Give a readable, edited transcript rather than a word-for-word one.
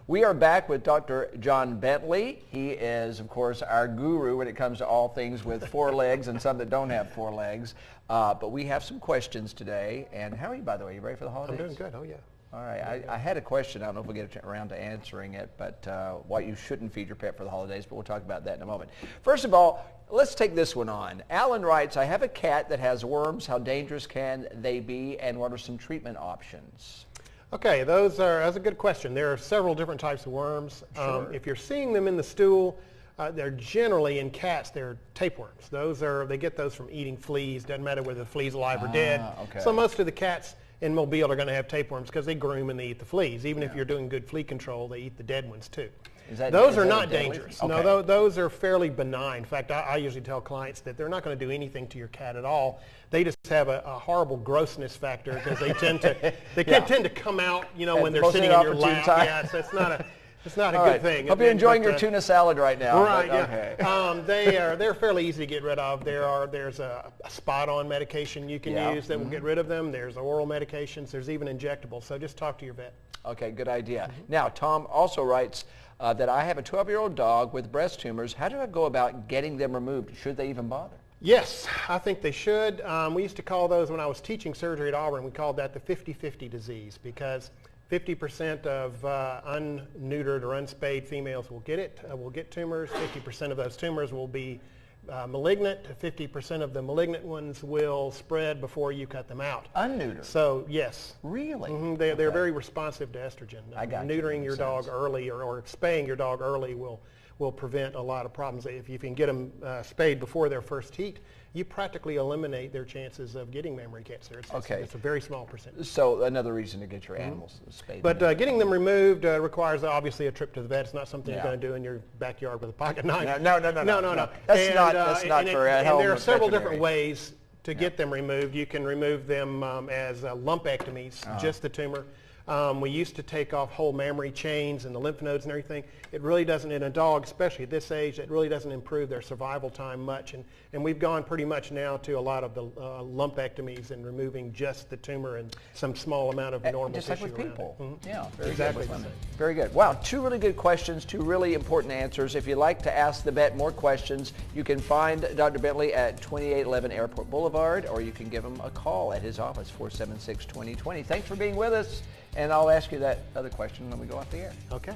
We are back with Dr. John Bentley. He is, of course, our guru when it comes to all things with four legs and some that don't have four legs. But we have some questions today. And how are you, by the way? You ready for the holidays? I'm doing good. Oh, yeah. All right. I had a question. I don't know if we'll get around to answering it, but why you shouldn't feed your pet for the holidays, but we'll talk about that in a moment. First of all, let's take this one on. Alan writes, I have a cat that has worms. How dangerous can they be, and what are some treatment options? Okay, that's a good question. There are several different types of worms. Sure. If you're seeing them in the stool, they're generally in cats. They're tapeworms. They get those from eating fleas. Doesn't matter whether the flea's alive or dead. Okay. So most of the cats in Mobile are going to have tapeworms because they groom and they eat the fleas. Even if you're doing good flea control, they eat the dead ones too. Those are not dangerous. Okay. No, those are fairly benign. In fact, I usually tell clients that they're not going to do anything to your cat at all. They just have a horrible grossness factor because they tend to come out, when they're sitting in your lap. Yeah, so it's not a good thing. Hope you're enjoying your tuna salad right now. Right. Yeah. Okay. They're fairly easy to get rid of. There's a spot-on medication you can use that will get rid of them. There's oral medications. There's even injectables. So just talk to your vet. Okay, good idea. Now, Tom also writes that I have a 12-year-old dog with breast tumors. How do I go about getting them removed? Should they even bother? Yes, I think they should. We used to call those, when I was teaching surgery at Auburn, we called that the 50-50 disease because 50% of unneutered or unspayed females will get tumors. 50% of those tumors will be malignant. 50% of the malignant ones will spread before you cut them out. Unneutered? So, yes. Really? Mm-hmm. They're very responsive to estrogen. I got Neutering your dog early or spaying your dog early will prevent a lot of problems. If you can get them spayed before their first heat, you practically eliminate their chances of getting mammary cancer. It's a very small percentage. So another reason to get your animals spayed. But getting them removed requires obviously a trip to the vet. It's not something you're going to do in your backyard with a pocket knife. No. That's not for a home. And there are several different ways to get them removed. You can remove them as lumpectomies, just the tumor. We used to take off whole mammary chains and the lymph nodes and everything. It really doesn't, in a dog, especially at this age, it really doesn't improve their survival time much. And we've gone pretty much now to a lot of the lumpectomies and removing just the tumor and some small amount of normal just tissue like with people. Mm-hmm. Yeah, exactly. Very good. Wow, two really good questions, two really important answers. If you'd like to ask the vet more questions, you can find Dr. Bentley at 2811 Airport Boulevard, or you can give him a call at his office, 476-2020. Thanks for being with us. And I'll ask you that other question when we go off the air. Okay.